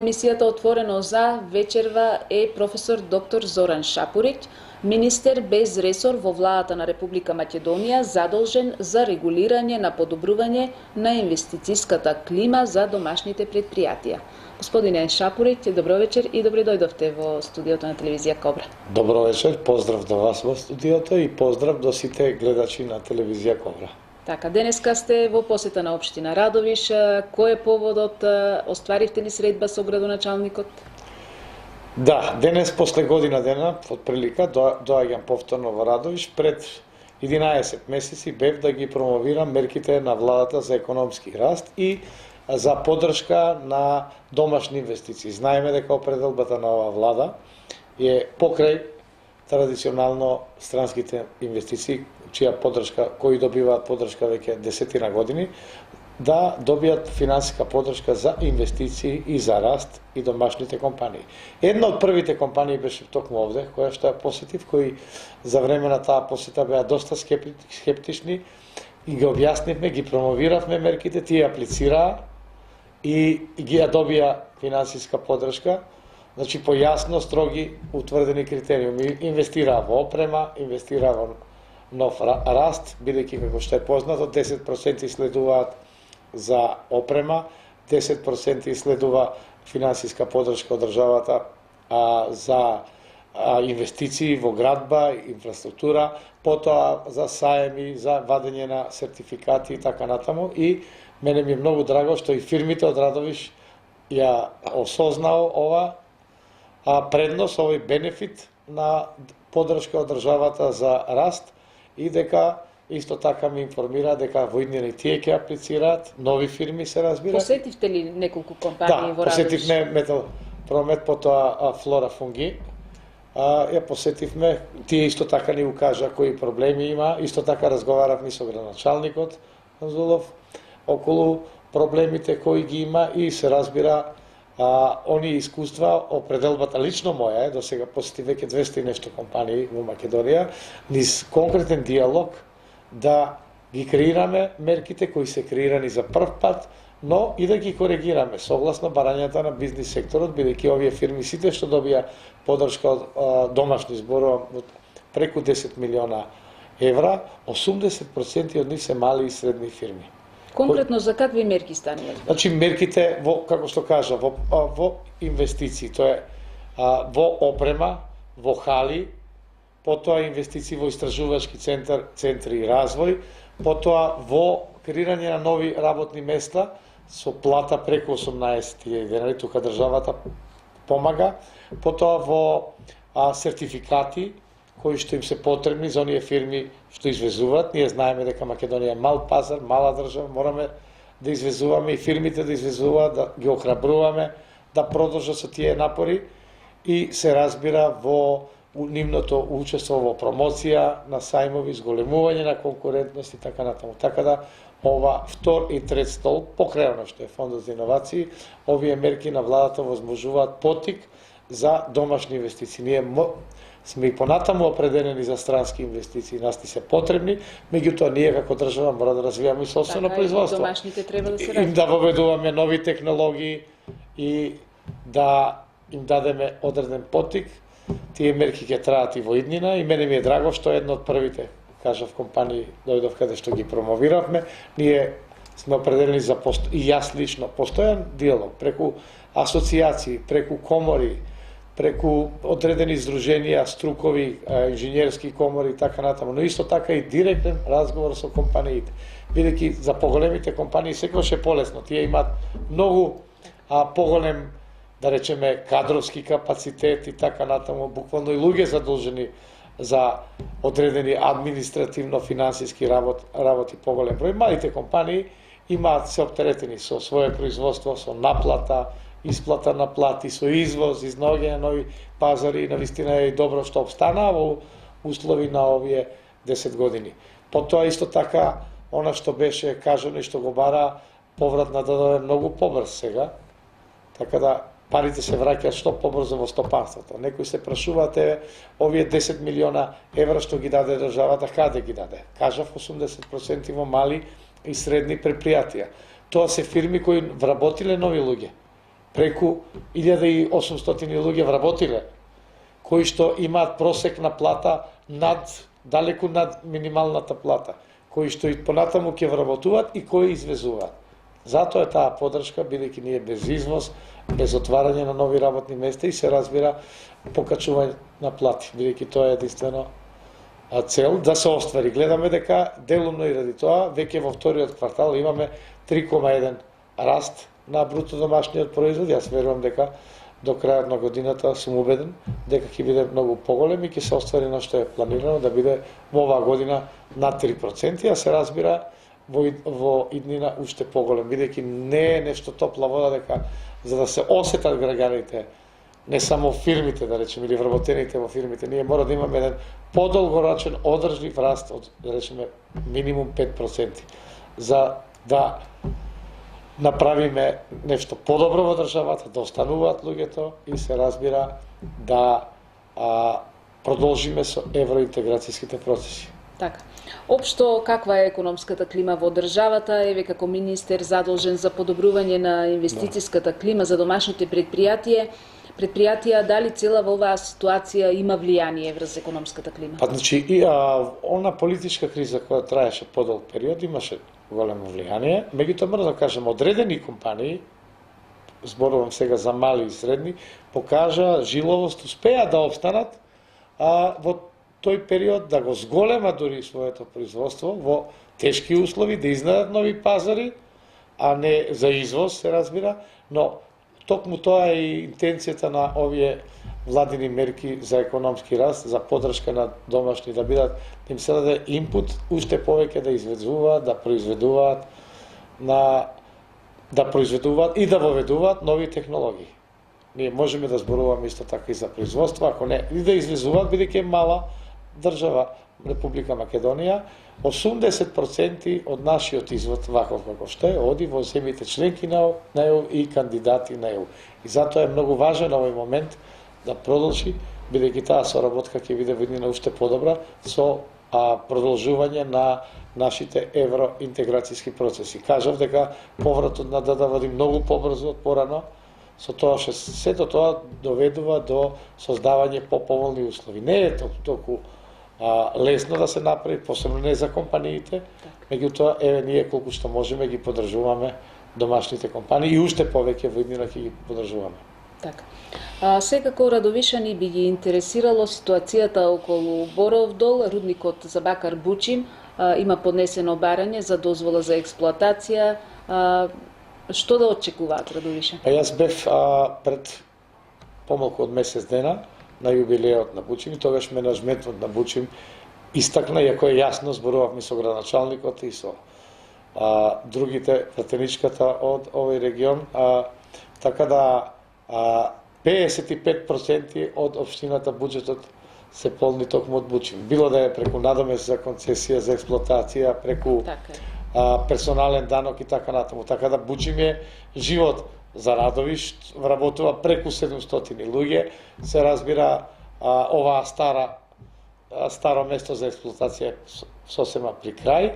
Емисијата Отворено за вечерва е професор доктор Зоран Шапуриќ, министер без ресор во владата на Република Македонија, задолжен за регулирање на подобрување на инвестицијската клима за домашните предпријатија. Господине Шапуриќ, добро вечер и добре дојдовте во студиото на телевизија Кобра. Добро вечер, поздрав до вас во студиото и поздрав до сите гледачи на телевизија Кобра. Така, денеска сте во посета на општина Радовиш. Кој е поводот? Остваривте ли средба со градоначалникот? Да, денес после година дена, отприлика, доаѓам повторно во Радовиш. Пред 11 месеци бев да ги промовирам мерките на владата за економски раст и за поддршка на домашни инвестиции. Знаеме дека определбата на оваа влада е покрај традиционално странските инвестиции, чија поддршка, кои добиваат поддршка веќе десетина години, да добијат финансиска поддршка за инвестиции и за раст и домашните компании. Една од првите компании беше токму овде, која што ја посетив, кои за време на таа посета беа доста скептични и ги објаснивме, ги промовиравме мерките, тие аплицираа и ги ја добија финансиска поддршка. Значи, по јасно, строги, утврдени критериуми. Инвестираа во опрема, инвестираа во нов раст, бидејќи, како што е познато, 10% следуваат за опрема, 10% следува финансиска поддршка од државата за инвестиции во градба, инфраструктура, потоа за саеми, за вадење на сертификати и така натаму. И мене ми е многу драго што и фирмите од Радовиш ја осознao ова предност, овој бенефит на поддршка од државата за раст и дека исто така ми информира дека во иднина и тие ќе аплицираат, нови фирми се разбира. Посетивте ли неколку компании во Радовиш? Да, посетивме Метал Промет, потоа Флора Фунги. Ја посетивме, тие исто така ни укажа кои проблеми има, исто така разговаравме со градоначалникот Зулов околу проблемите кои ги има и се разбира оние искуства, определбата лично моја е, до сега посети веќе 200 и нешто компании во Македонија, низ конкретен диалог да ги креираме мерките кои се креирани за прв пат, но и да ги коригираме согласно барањата на бизнис секторот, бидејќи овие фирми сите што добија поддршка од домашни зборува преку 10 милиона евра, 80% од нив се мали и средни фирми. Конкретно за какви мерки станија? Значи мерките во, како што кажа, во инвестиции, тоа е во опрема, во хали, потоа инвестиции во истражувачки центри и развој, потоа во креирање на нови работни места со плата преку 18.000 денари, тука државата помага, потоа во сертификати кои што им се потребни за оние фирми што извезуваат. Ние знаеме дека Македонија е мал пазар, мала држава, мораме да извезуваме и фирмите да извезуваат, да ги охрабруваме да продолжат со тие напори и се разбира во нивното учество во промоција на сајмови, зголемување на конкурентност и така натаму. Така да ова втор и трет столб, покрај оно што е фондот за иновации, овие мерки на владата возможуваат поттик за домашни инвестиции. Ние сме и понатаму определени за странски инвестиции, нас ни се потребни, меѓутоа ние како држава мора да развиваме и собствено производство. Домашните треба да се развиваат. И да воведуваме нови технологии и да им дадеме одреден поттик. Тие мерки ќе траат и во иднина и мене ми е драго што една од првите, кажав, компании дојдов каде што ги промовиравме. Ние сме определени за и јас лично постојан диалог преку асоциации, преку комори, преку одредени здруженија, струкови, инженерски комори и така натаму, но исто така и директен разговор со компаниите. Бидејќи за поголемите компании секогаш е полесно, тие имаат многу поголем, да речеме, кадровски капацитет и така натаму, буквално и луѓе задолжени за одредени административно-финансиски работи поголем број. Малите компании имаат се оптеретени со своје производство, со наплата, исплата на плати, со извоз, изнаоѓање нови пазари и навистина е добро што обстанаа во услови на овие 10 години. Потоа исто така, она што беше кажано и што го бара поврат на ДДВ многу побрз сега, така да парите се враќаат што побрзо во стопанството. Некои се прашуваат овие 10 милиона евра што ги даде државата, каде ги даде? Кажав 80% во мали и средни предпријатија. Тоа се фирми кои вработиле нови луѓе. преку 1800 луѓе вработиле, кои што имаат просекна плата далеку над минималната плата, кои што и понатаму ќе вработуваат и кои извезуваат. Затоа е таа поддршка, бидејќи ние без извоз, без отварање на нови работни места и се разбира покачување на плати, бидејќи тоа е единствено цел да се оствари. Гледаме дека делумно и ради тоа веќе во вториот квартал имаме 3,1 раст на бруто домашниот производ. Јас верувам дека до крајот на годината сум убеден дека ќе биде многу поголем и ќе се оствари на што е планирано да биде во оваа година над 3%, а се разбира во иднина уште поголем, бидејќи не е нешто топла вода дека за да се осетат граѓаните, не само фирмите, да речеме, или вработените во фирмите, ние мора да имаме еден подолгорочен одржлив раст од, да речеме, минимум 5%, за да направиме нешто подобро во државата, да остануваат луѓето и се разбира да продолжиме со евроинтеграцијските процеси. Така. Општо, каква е економската клима во државата? Еве како министер задолжен за подобрување на инвестицијската клима за домашните предпријатија, дали цела во оваа ситуација има влијание врз економската клима? Па, значи, она политичка криза која траеше подолг период имаше големо влијание. Меѓутоа мора да кажем, одредени компании, зборувам сега за мали и средни, покажа жиловост, успеа да обстанат во тој период, да го зголемат дури своето производство во тешки услови, да изнајдат нови пазари, а не за извоз, се разбира, но токму тоа е и интенцијата на овие владини мерки за економски раст, за поддршка на домашни, да бидат, да им се даде инпут уште повеќе да извезуваат, да произведуваат, и да воведуваат нови технологии. Ние можеме да зборуваме исто така и за производство, ако не, и да извезуваат, бидејќи е мала држава Република Македонија, 80% од нашиот извод, ваков како што е, оди во земјите членки на ЕУ и кандидати на ЕУ. И затоа е многу важен овој момент да продолжи, бидејќи таа соработка ќе биде во иднина уште подобра со продолжување на нашите евроинтеграцијски процеси. Кажав дека повратот на ДД води многу побрзо од порано, со тоа што сето тоа доведува до создавање поповолни услови. Не е толку лесно да се направи, посебно не за компаниите, меѓутоа еве ние колку што можеме ги поддржуваме домашните компании и уште повеќе во иднина ќе ги поддржуваме. Така. Секако Радовишани би ги интересирало ситуацијата околу Боров дол, рудникот за бакар Бучим, има поднесено барање за дозвола за експлоатација. Што да очекуваат Радовишани? Јас бев пред помалку од месец дена на јубилеот на Бучим и тогаш менаџментот на Бучим истакна, иако е јасно, зборувавме со градоначалникот и со другите пратеничката од овој регион, така да 55% од општината буџетот се полни токму од Бучим. Било да е преку надомес за концесија, за експлоатација, преку персонален данок и така натаму. Така да Бучим е живот за Радовиш, вработува преку 700 луѓе, се разбира оваа старо место за експлоатација сосема при крај.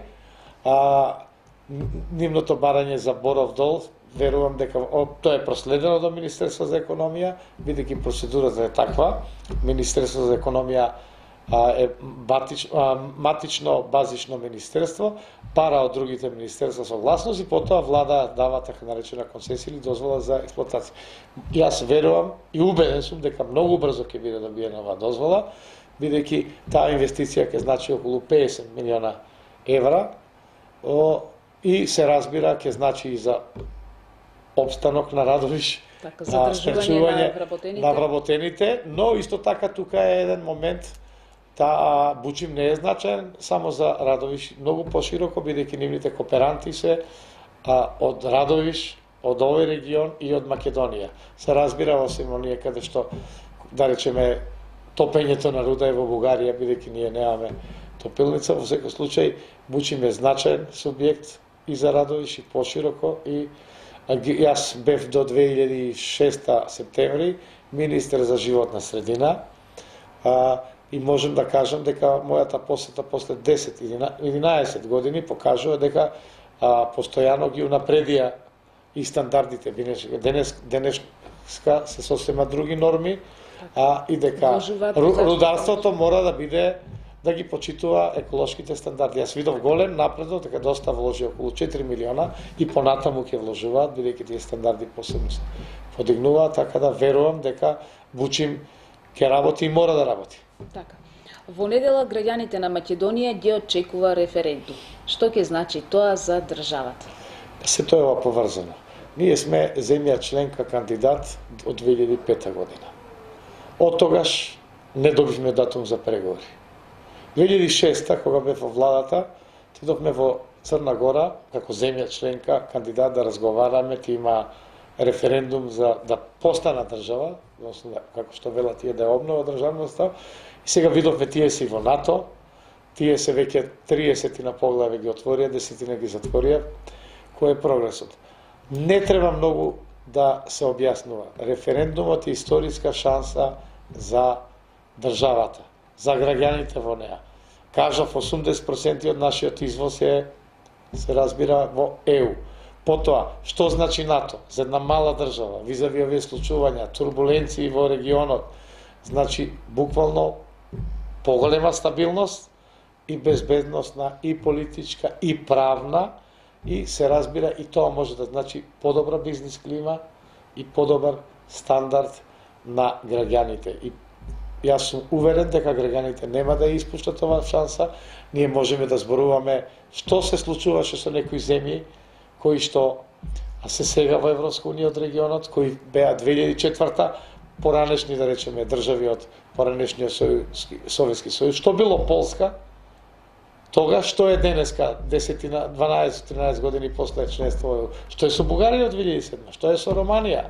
Нивното барање за Боров дол, верувам дека тоа е проследено до Министерство за економија, бидејќи процедурата е таква. Министерство за економија е матично базично министерство, пара од другите министерства согласност и потоа влада дава така наречена концесија или дозвола за експлоатација. Јас верувам и убеден сум дека многу брзо ќе биде добиена оваа дозвола, бидејќи таа инвестиција ќе значи околу 50 милиона евра и се разбира ќе значи и за обстанок на Радовиш, задржување на вработените, но исто така тука е еден момент. Таа Бучим не е значаен само за Радовиш, многу пошироко, бидејќи нивните кооперанти се од Радовиш, од овој регион и од Македонија. Се разбира осим оние каде што, да речеме, топењето на руда е во Бугарија, бидејќи ние немаме топилница. Во секој случај, Бучим е значаен субјект и за Радовиш и пошироко. И јас бев до 2006 септември министер за животна средина. И можем да кажам дека мојата посета после 10-11 години покажува дека постојано ги унапредија и стандардите денеска се сосема други норми, и дека рударството мора да биде да ги почитува еколошките стандарди. Јас видов голем напредок, дека доста вложи околу 4 милиона и понатаму ќе вложуваат, бидејќи тие стандарди посебно се подигнуваат, така да верувам дека Вучим ќе работи и мора да работи. Така. Во недела граѓаните на Македонија ги очекува референдум. Што ќе значи тоа за државата? Се тоа е ова поврзано. Ние сме земја членка кандидат од 2005 година. Од тогаш не добивме датум за преговори. 2006 кога бев во владата, отидовме во Црна Гора како земја членка кандидат да разговараме, ти има референдум за да постана држава, односно како што велат тие да е обнова државноста. И сега видовме тие се во НАТО, тие се веќе 30 на поглави ги отворија, 10 ги затворија. Кој е прогресот? Не треба многу да се објаснува. Референдумот е историска шанса за државата, за граѓаните во неа. Кажав, 80% од нашиот извоз се разбира во ЕУ. Потоа, што значи НАТО? За една мала држава, визави овие случувања, турбуленции во регионот, значи буквално поголема стабилност и безбедносна, и политичка, и правна, и се разбира и тоа може да значи подобра бизнис клима и подобар стандард на граѓаните. И јас сум уверен дека граѓаните нема да ја испуштат оваа шанса. Ние можеме да зборуваме што се случуваше со некои земји кои што се сега во Европска унија од регионот, кои беа 2004 поранешни, да речеме, држави од поранешниот Советски сојуз. Што било Полска, тогаш што е денеска, 10, 12, 13 години после членство, што е со Бугарија од 2007, што е со Романија.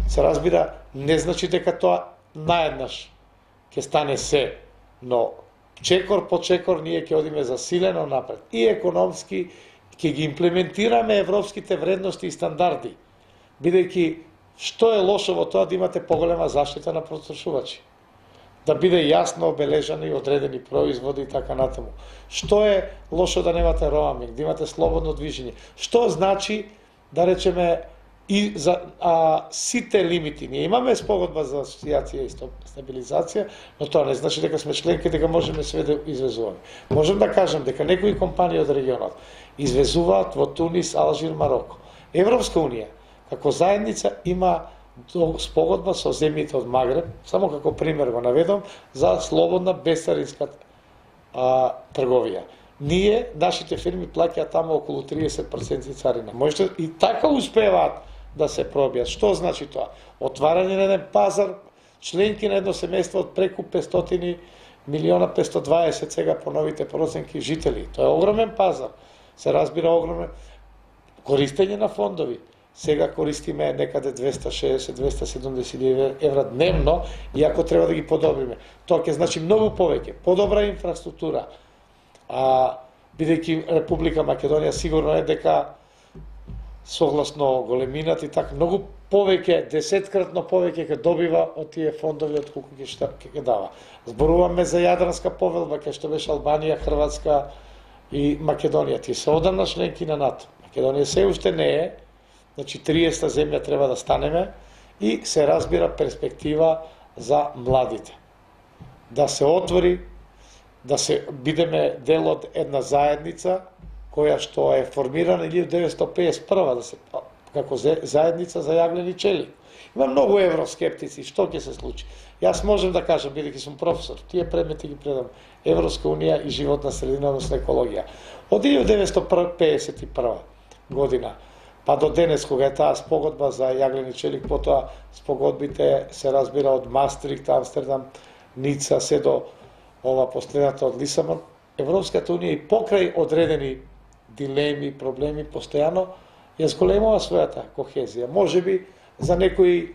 Се разбира, не значи дека тоа наеднаш ќе стане се, но чекор по чекор ние ќе одиме засилено напред. И економски ќе ги имплементираме европските вредности и стандарди, бидејќи што е лошо во тоа да имате поголема заштита на потрошувачи? Да биде јасно обележани и одредени производи и така натаму. Што е лошо да немате роаминг, да имате слободно движење? Што значи, да речеме, и за сите лимити? Ние имаме спогодба за асоциација и стабилизација, но тоа не значи дека сме членки, дека можеме све да извезуваме. Можем да кажем дека некои компании од регионот извезуваат во Тунис, Алжир, Мароко. Европска унија како заедница има спогодба со земјите од Магреб, само како пример го наведам, за слободна безцаринска трговија. Ние, нашите фирми плаќаат таму околу 30% царина. Можете и така успеваат да се пробијат. Што значи тоа? Отварање на еден пазар, членки на едно семејство од преку 500 милиона, 520 сега по новите проценки жители. Тоа е огромен пазар. Се разбира огромен користење на фондови. Сега користиме некаде 260-270 евра дневно, иако треба да ги подобриме. Тоа ќе значи многу повеќе, подобра инфраструктура. Бидејќи Република Македонија сигурно е дека согласно големината и така многу повеќе, 10-кратно повеќе ќе добива од тие фондови од колку ќе дава. Зборуваме за Јадранска повелба, кај што беше Албанија, Хрватска и Македонија. Тие се одамна членки на НАТО. Македонија се уште не е. Значи 30-та земја треба да станеме и се разбира перспектива за младите. Да се отвори, да се бидеме дел од една заедница која што е формирана 1951 да се како заедница за јаглени челик. Има многу евроскептици, што ќе се случи? Јас можам да кажам, бидејќи сум професор, тие предмети ги предам Европска унија и животна средина, односно екологија. Од 1951 година па до денес, кога е таа спогодба за јаглени челик, потоа спогодбите се разбира од Мастрихт, Амстердам, Ница, се до ова последната од Лисабон, Европската унија и покрај одредени дилеми, проблеми, постојано ја зголемува својата кохезија. Можеби за некои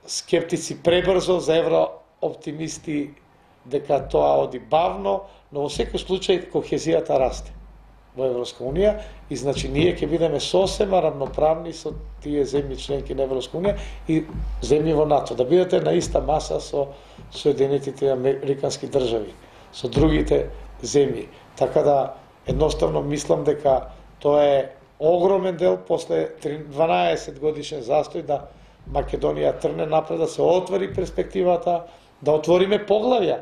скептици пребрзо, за еврооптимисти дека тоа оди бавно, но во секој случај кохезијата расте во Европска унија и значи ние ќе бидеме сосема рамноправни со тие земји членки на Европска унија и земји во НАТО, да бидете на иста маса со Соединетите американски држави, со другите земји. Така да едноставно мислам дека тоа е огромен дел после 12 годишен застој да Македонија трне напред, да се отвори перспективата, да отвориме поглавја,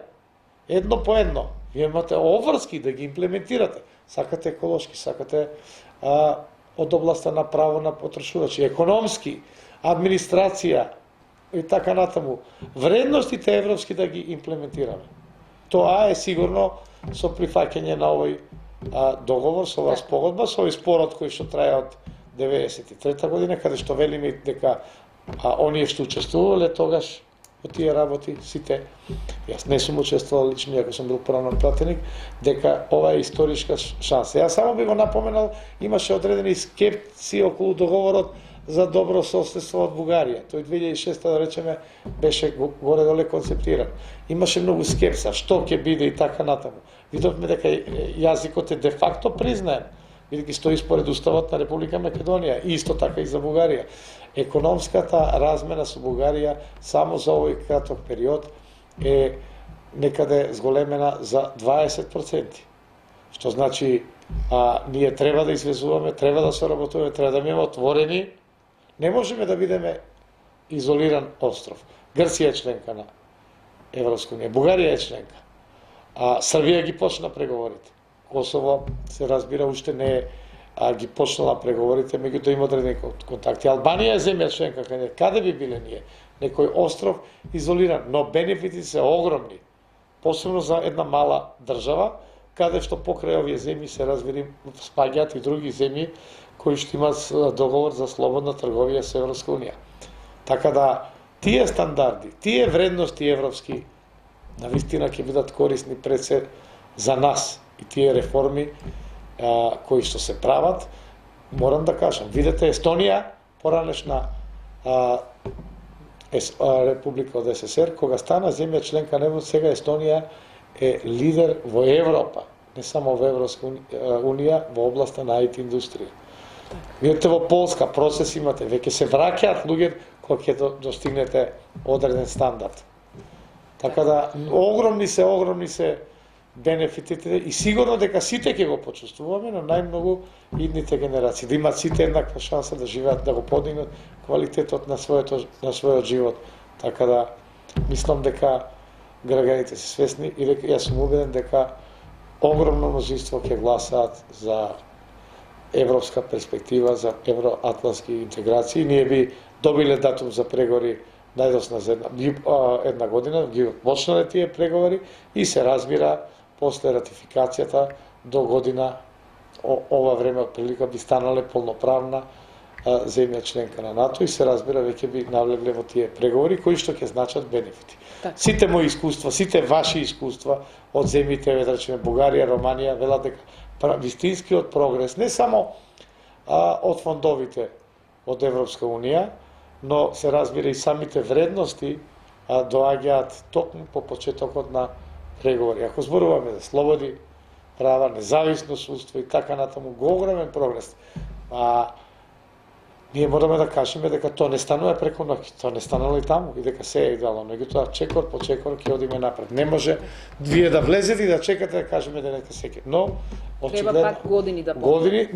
едно по едно. Вие имате обврски да ги имплементирате. Сакате еколошки, сакате од областа на право на потрошувачи, економски, администрација и така натаму. Вредностите европски да ги имплементираме. Тоа е сигурно со прифаќање на овој договор, со оваа спогодба, со овој спорот кој што трае од 93 година, каде што велиме дека оние што учествувале тогаш во тие работи, сите, јас не сум учествувал лично, иако сум бил порано пратеник, дека ова е историска шанса. Јас само би го напоменал, имаше одредени скепци околу договорот за добро соседство од Бугарија. Тој 2006 да речеме беше горе-доле концептиран. Имаше многу скепса, што ќе биде и така натаму. Видовме дека јазикот е де факто признаен, бидејќи стои според Уставот на Република Македонија, и исто така и за Бугарија. Економската размена со Бугарија само за овој краток период е некаде зголемена за 20%. Што значи, ние треба да извезуваме, треба да соработуваме, треба да имаме отворени. Не можеме да бидеме изолиран остров. Грција е членка на Европска унија, Бугарија е членка. Србија ги почна преговорите. Косово, се разбира, уште не е ги почнала преговорите, меѓутоа има одредени контакти. Албанија е земја членка, каде би биле ние? Некој остров изолиран, но бенефити се огромни. Посебно за една мала држава, каде што покрај овие земји се разбери спаѓаат и други земји кои што имаат договор за слободна трговија со Европска унија. Така да, тие стандарди, тие вредности европски, навистина ќе бидат корисни пред се за нас и тие реформи кои што се прават. Морам да кажам, видете Естонија, поранешна република од СССР, кога стана земја членка на ЕВ, сега Естонија е лидер во Европа, не само во Европска унија, во областа на IT индустрија. Видите во Полска процес имате, веќе се враќаат луѓе кога ќе достигнете одреден стандард. Така да огромни се бенефитите и сигурно дека сите ќе го почувствуваме, но најмногу идните генерации, да имат сите еднаква шанса да живеат, да го подигнат квалитетот на својот живот. Така да мислам дека граѓаните се свесни и дека јас сум убеден дека огромно мнозинство ќе гласаат за европска перспектива, за евроатлантски интеграции. Ние би добиле датум за преговори најдосна за една година, ги почнале тие преговори и се разбира после ратификацијата до година ова време отприлика би станале полноправна земја членка на НАТО и се разбира веќе би навлегле во тие преговори кои што ќе значат бенефити. Так. Сите мои искуства, сите ваши искуства од земјите, да речеме Бугарија, Романија, велат дека вистинскиот прогрес не само од фондовите од Европска унија, но се разбира и самите вредности доаѓаат токму по почетокот на преговори. Ако зборуваме за слободи, права, независно судство и така натаму, огромен прогрес. Ние мораме да кажеме дека тоа не станува преку ноќ, тоа не станало и таму, и дека се е идеално, меѓутоа чекор по чекор ќе одиме напред. Не може вие да влезете и да чекате да кажеме дека се ќе. Но треба пак години да години,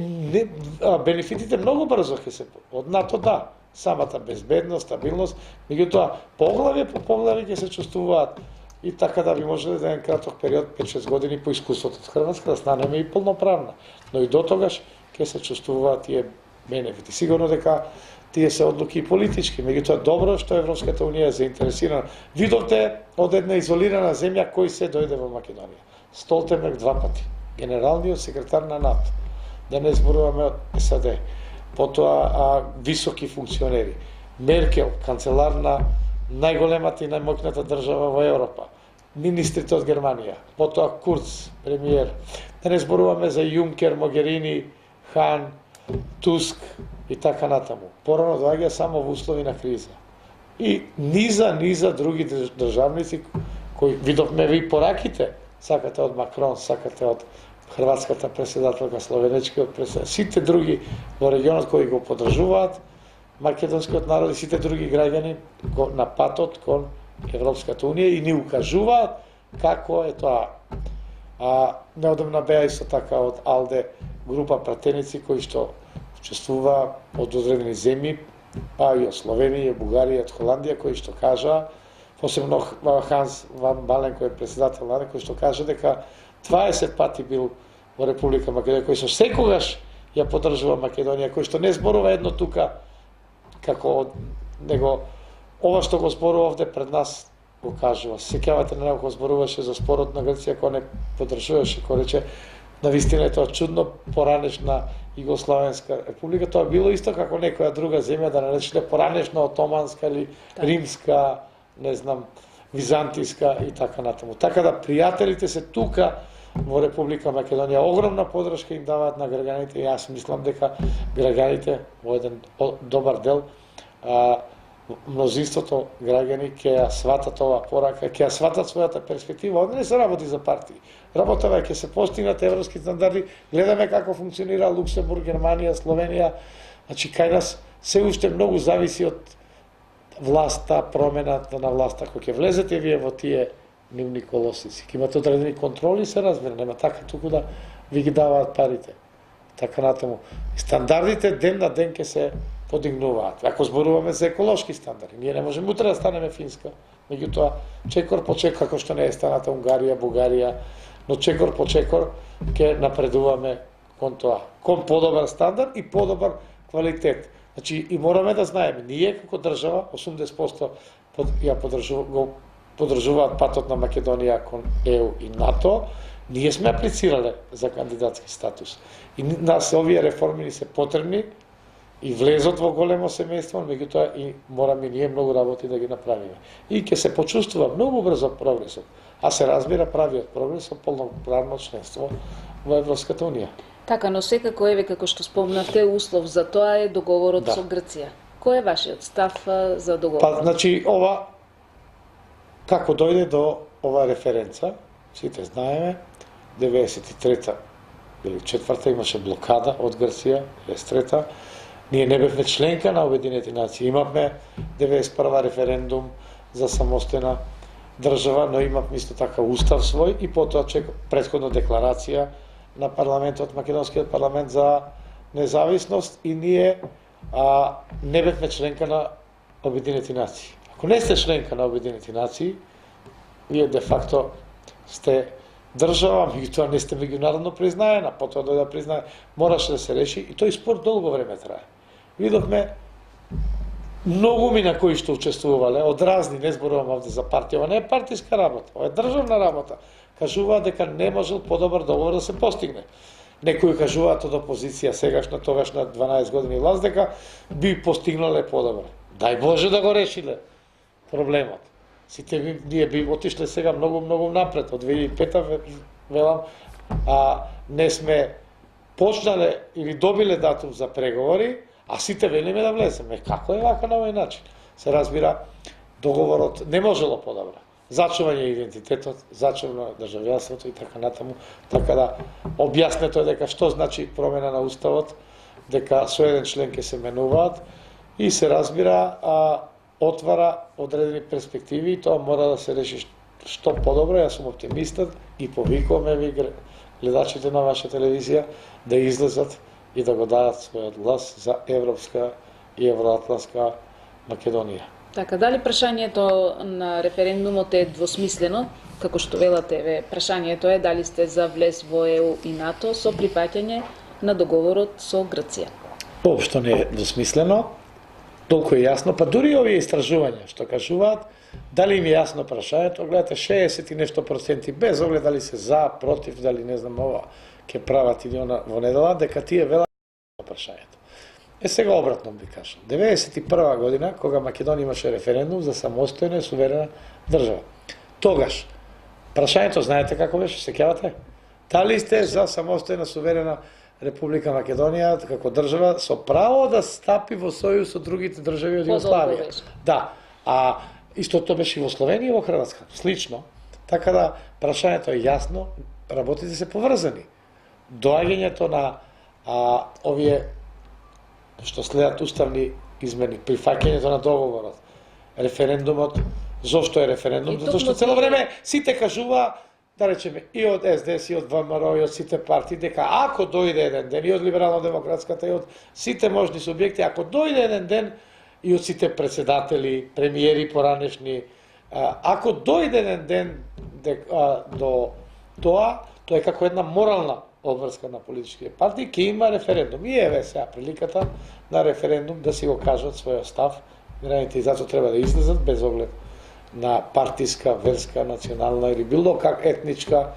бенефитите многу брзо ќе се од НАТО да, самата безбедност, стабилност, меѓутоа поглавје по поглавје ќе се чувствуваат и така да би можеле за еден краток период 5-6 години по искуството од Хрватска да станеме и полноправна. Но и до тогаш ќе се чувствуваат тие бенефити. Сигурно дека тие се одлуки и политички, меѓутоа добро што Европската унија е заинтересирана. Видовте од една изолирана земја кој се дојде во Македонија. Столтенберг 2 пати, генералниот секретар на НАТО. Да не зборуваме од САД. Потоа високи функционери. Меркел, канцелар на најголемата и најмоќната држава во Европа. Министрите од Германија. Потоа Курц, премиер. Да не зборуваме за Јункер, Могерини, Хан, Туск и така натаму. Порано доаѓа само во услови на криза. И низа други државници кои видовме ви пораките, сакате од Макрон, сакате од хрватската преседателка, словенечкиот преседател, сите други во регионот кои го поддржуваат македонскиот народ и сите други граѓани на патот кон Европската унија и ни укажуваат како е тоа. Неодамна беа исто така од АЛДЕ група пратеници кои што учествува од одредени земји, па и од Словенија, Бугарија, од Холандија, кои што кажа, посебно Ханс Ван Бален, кој е председател на кој што каже дека 20 пати бил во Република Македонија, кој што секогаш ја поддржува Македонија, кој што не зборува едно тука, како него, ова што го зборува овде пред нас, го кажува. Сеќавате на него кога зборуваше за спорот на Грција, кој не поддржуваше, кој рече, навистина е тоа чудно, поранешна Југославенска република, тоа било исто како некоја друга земја, да наречете поранешна отоманска или римска, не знам, византиска и така натаму. Така да пријателите се тука во Република Македонија, огромна поддршка им даваат на граѓаните и јас мислам дека граѓаните во еден добар дел мнозинството граѓани ќе ја сватат оваа порака, ќе ја сватат својата перспектива. Овде не се работи за партии. Работава ќе се постигнат европски стандарди. Гледаме како функционира Луксембург, Германија, Словенија. Значи кај нас се уште многу зависи од власта, промената на власта. Ако ќе влезете вие во тие нивни колосици, ќе имате одредени контроли, се разбира, нема така туку да ви ги даваат парите. Така натаму. Стандардите ден на ден ќе се подигнуваат. Ако зборуваме за еколошки стандарди, ние не можеме утре да станеме Финска. Меѓутоа, чекор по чекор, како што не е станата Унгарија, Бугарија, но чекор по чекор ќе напредуваме кон тоа, кон подобар стандард и подобар квалитет. Значи, и мораме да знаеме, ние како држава, 80% го поддржуваат патот на Македонија кон ЕУ и НАТО, ние сме аплицирале за кандидатски статус. И нас овие реформи ни се потребни, и влезот во големо семејство, меѓутоа и мораме ние многу работи да ги направиме. И ќе се почувствува многу брзо прогресот, а се разбира правиот прогрес со полноправно членство во Европската унија. Така, но секако еве како што спомнавте, услов за тоа е договорот со Грција. Кој е вашиот став за договорот? Па, значи, ова како дојде до ова референца, сите знаеме, 93-та или 4-та имаше блокада од Грција, 93-та. Ние не бевме членка на Обединети нации. Имавме 91-ва референдум за самостојна држава, но имавме исто така устав свој и потоа претходно декларација на парламентот, македонскиот парламент за независност и ние не бевме членка на Обединети нации. Ако не сте членка на Обединети нации, вие де факто сте држава, меѓутоа не сте меѓународно признаена, потоа да признае, мораше да се реши и тој спор долго време трае. Видовме многу на кои што учествувале, од разни, не зборувам овде за партија, ова не е партиска работа, ова е државна работа. Кажуваат дека не можел подобар договор да се постигне. Некои кажуваат од опозиција, сегашна, тогашна 12 години власт, дека би постигнале подобар. Дај Боже да го решиле проблемот. Сите ние би отишле сега многу напред. Од 2005-та велам, не сме почнале или добиле датум за преговори, а сите велиме да влеземе. Како е вака на овој начин? Се разбира, договорот не можело подобро. Зачување идентитетот, зачувано државјанството и така натаму, така да објаснето е дека што значи промена на уставот, дека со еден член ќе се менуваат и се разбира, отвара одредени перспективи и тоа мора да се реши што подобро. Јас сум оптимистот и повикуваме ви гледачите на ваша телевизија да излезат и да го дадат својот глас за европска и евроатлантска Македонија. Така, дали прашањето на референдумот е двосмислено, како што велате, прашањето е дали сте за влез во ЕУ и НАТО со припаќање на договорот со Грција? Воопшто не е двосмислено, толку е јасно, па дури овие истражувања што кажуваат, дали им е јасно прашањето, гледате 60 и нешто проценти, без оглед дали се за, против, дали не знам ова, ќе прават или она во недела, дека тие велат на прашањето. Сега обратно би кажам. 91 година, кога Македонија имаше референдум за самостојна и суверена држава. Тогаш, прашањето знаете како беше, сеќавате? Дали сте за самостојна суверена Република Македонија како држава со право да стапи во сојуз со другите држави од Југославија? Да. А истото беше и во Словенија и во Хрватска. Слично. Така да, прашањето е јасно, работите се поврзани. Доаѓањето на овие што следат уставни измени, прифаќањето на договорот, референдумот, зошто е референдум? Затоа што цело време сите кажува да речеме, и од СДС, и од ВМРО, и од сите партии, дека ако дојде еден ден, и од Либерално-демократската, и од сите можни субјекти, ако дојде еден ден, и од сите председатели, премиери поранешни, ако дојде еден ден до тоа, тоа е како една морална обврска на политичките партии, ќе има референдум. И еве сега приликата на референдум да си го кажат својот став. Граѓаните и затоа треба да излезат без оглед на партиска, верска, национална или било как етничка,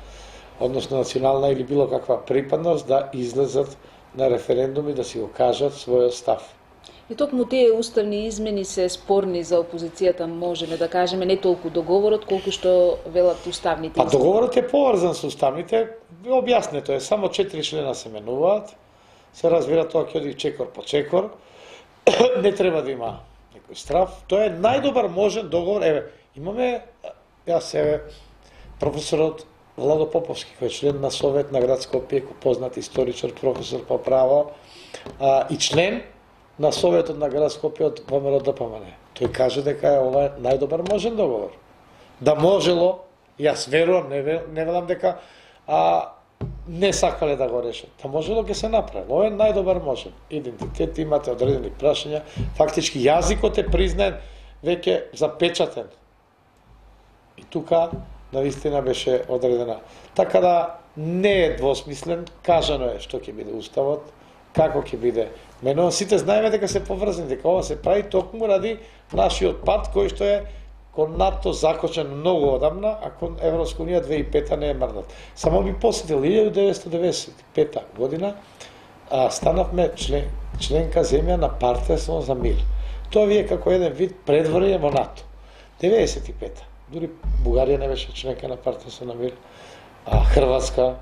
односно национална или било каква припадност, да излезат на референдум и да си го кажат својот став. И токму тие уставни измени се спорни за опозицијата, можеме да кажеме, не толку договорот, колку што велат уставните измени. Договорот е поврзан со уставните, објаснето е, само 4 члена се менуваат, се разбира тоа ќе оди чекор по чекор, не треба да има некој страф, тоа е најдобар можен договор, еве, имаме, професорот Владо Поповски, кој е член на Совет на град Скопје, познат историчар, професор по право, и член на Советот на град Скопје од ВМРО ДПМН. Тој каже дека е ова најдобар можен договор. Да можело, јас верувам, не велам дека не сакале да го решат. Да можело ќе се направи. Ова е најдобар можен. Идентитет, имате одредени прашања, фактички јазикот е признаен веќе запечатен. И тука навистина беше одредена. Така да не е двосмислен, кажано е што ќе биде уставот, како ќе биде менуван. Сите знаеме дека се поврзани, дека ова се прави токму ради нашиот пат кој што е кон НАТО закочен многу одамна, а кон Европска унија 2005 не е мрдат. Само би посетил 1995 година станавме членка земја на Партнерство за мир. Тоа ви е како еден вид предворје во НАТО. 95-та. Дури Бугарија не беше членка на Партнерство на мир, Хрватска,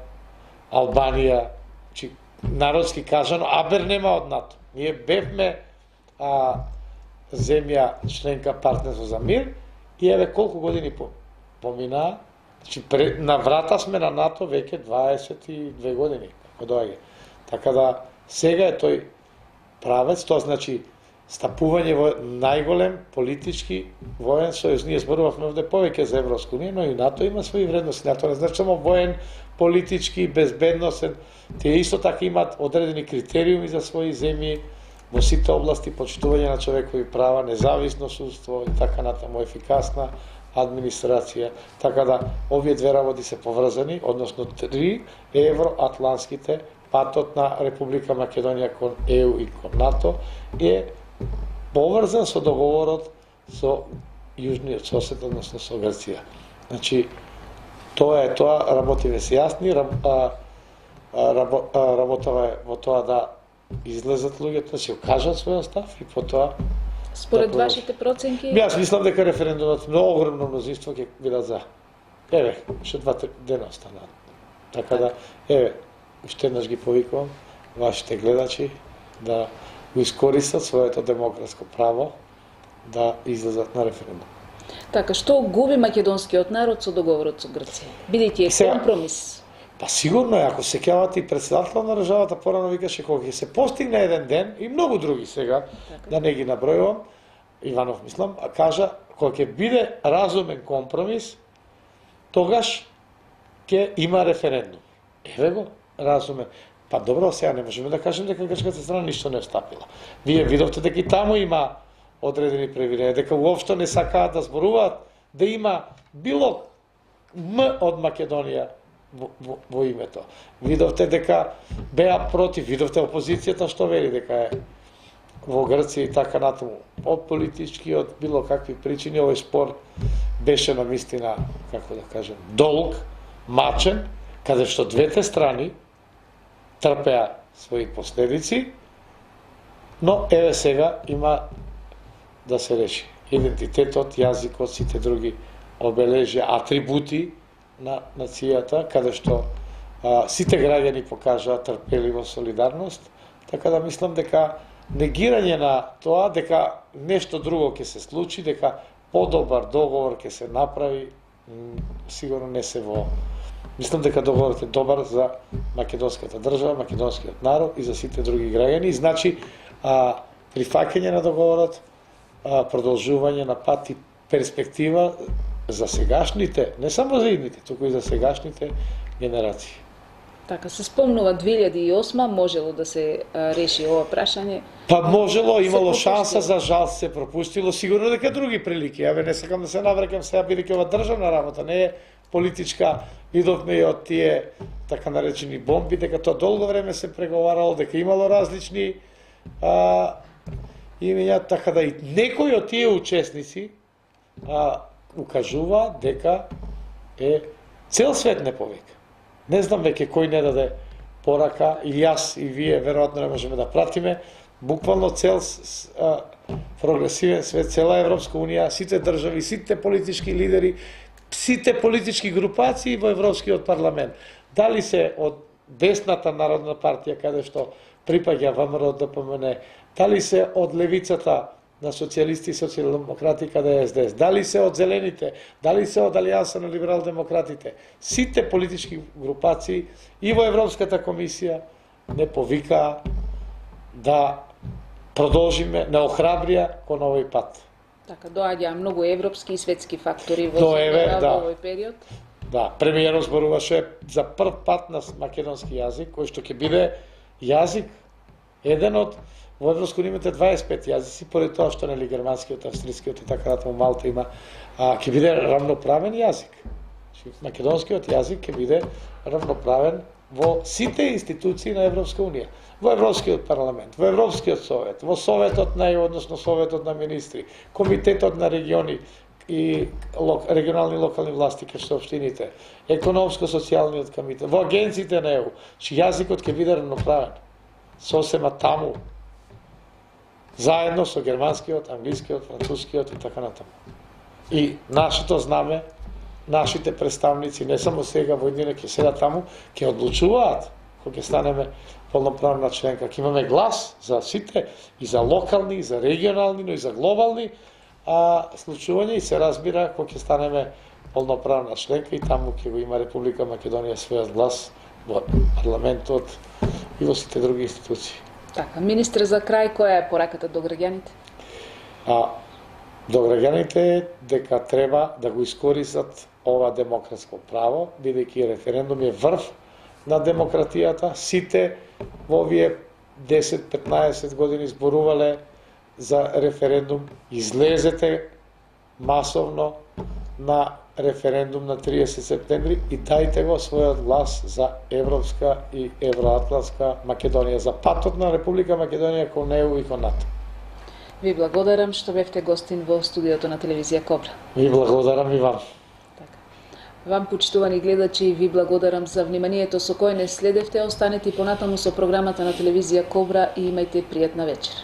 Албанија, народски кажано, Абер нема од НАТО. Ние бевме земја членка Партнерство за мир и еве колку години поминаа, на врата сме на НАТО веќе 22 години, како доаѓа. Така да сега е тој правец, тоа значи стапување во најголем политички воен сојуз. Ние зборувавме овде повеќе за Европска унија, но и НАТО има своји вредности. НАТО не значи само воен, политички, безбедносен. Тие исто така имаат одредени критериуми за своји земји во сите области, почитување на човекови права, независно судство и така натаму, ефикасна администрација. Така да овие две работи се поврзани, односно 3 евроатлантските, патот на Република Македонија кон ЕУ и кон НАТО е поврзан со договорот со јужниот сосед, односно со Грција. Значи, тоа е тоа, работиве се јасни, работава е во тоа да излезат луѓето, да се кажат својот став и потоа... Според вашите проценки... Јас мислам дека референдумот многу огромно мнозинство ќе бидат за. Еве, уште 2 дена останаа. Така да, еве, уште еднаш ги повикувам вашите гледачи да го искористат своето демократско право да излезат на референдум. Така, што губи македонскиот народ со договорот со Грција? Бидејќи е компромис. Па сигурно е, ако се сеќавате и председател на државата порано викаше кога ќе се постигне еден ден и многу други сега, така, да не ги набројувам, Иванов мислам, кажа кога ќе биде разумен компромис, тогаш ќе има референдум. Еве го, разумен. Па добро, сега не можеме да кажеме дека грчката страна ништо не стапила. Вие видовте дека и таму има одредени превирења, дека уопшто не сакаат да зборуваат да има било М од Македонија во името. Видовте дека беа против, видовте опозицијата што вели дека е во Грција и така натаму. Од политички, од било какви причини, овој спор беше на вистина, како да кажем, долг, мачен, каде што двете страни трпеа своји последици, но еве сега има да се реши. Идентитетот, јазикот, сите други обележја, атрибути на нацијата, каде што сите граѓани покажаа трпеливо солидарност, така да мислам дека негирање на тоа, дека нешто друго ќе се случи, дека подобар договор ќе се направи, сигурно не се во... Мислам дека договорот е добар за македонската држава, македонскиот народ и за сите други граѓани. Значи, прифаќање на договорот, продолжување на пат и перспектива за сегашните, не само за идните, туку и за сегашните генерации. Така се спомнува 2008 можело да се реши ова прашање. Па можело, имало пропуштило. шанса, за жал се пропустило, сигурно дека други прилики. Јаве не сакам да се наврекам сега, бидејќи ова државна работа не е политичка, видовме и од тие така наречени бомби, дека тоа долго време се преговарало, дека имало различни имења, така да и некои од тие учесници укажува дека е цел свет не повика. Не знам веќе кој не даде порака, и јас и вие веројатно не можеме да пратиме, буквално цел прогресивен свет, цела Европска унија, сите држави, сите политички лидери, сите политички групации во Европскиот парламент. Дали се од десната народна партија, каде што припаѓа ВМРО ДПМН, дали се од левицата на социјалисти и социјалдемократи, каде е СДС, дали се од зелените, дали се од Алијанса на либерал-демократите, сите политички групации и во Европската комисија не повикаа да продолжиме, не охрабрија кон овој пат. Така, доаѓаа многу европски и светски фактори во овој период. Да, премиерот зборуваше за прв пат на македонски јазик, кој што ќе биде јазик, еден од во Европска унија имате 25 јазици, поради тоа што нели германскиот, австрискиот и така натаму Малта има, ќе биде равноправен јазик. Македонскиот јазик ќе биде равноправен во сите институции на Европска унија, во Европскиот парламент, во Европскиот совет, во Советот на односно Советот на министри, Комитетот на региони и регионални и локални власти кај што општините, економско-социјалниот комитет, во агенциите на ЕУ, јазикот ќе биде равноправен. Сосема таму, заедно со германскиот, англискиот, францускиот и така натаму. И нашето знаме, нашите представници, не само сега во иднина, ќе седат таму, ќе одлучуваат кога ќе станеме полноправна членка. Ќе имаме глас за сите, и за локални, и за регионални, но и за глобални случувања, и се разбира кога ќе станеме полноправна членка, и таму ќе го има Република Македонија својот глас во парламентот и во сите други институции. Така, министре, за крај, која е пораката до граѓаните? До граѓаните е дека треба да го искористат ова демократско право, бидејќи референдум е врв на демократијата. Сите во овие 10-15 години зборувале за референдум, излезете масовно на референдум на 30 септември и дајте го својот глас за европска и евроатлантска Македонија, за патот на Република Македонија кон ЕУ и кон НАТО. Ви благодарам што бевте гостин во студиото на телевизија Кобра. Ви благодарам и вам. Така. Вам, почитувани гледачи, ви благодарам за вниманието со кое не следевте. Останете и понатаму со програмата на телевизија Кобра и имајте пријатна вечер.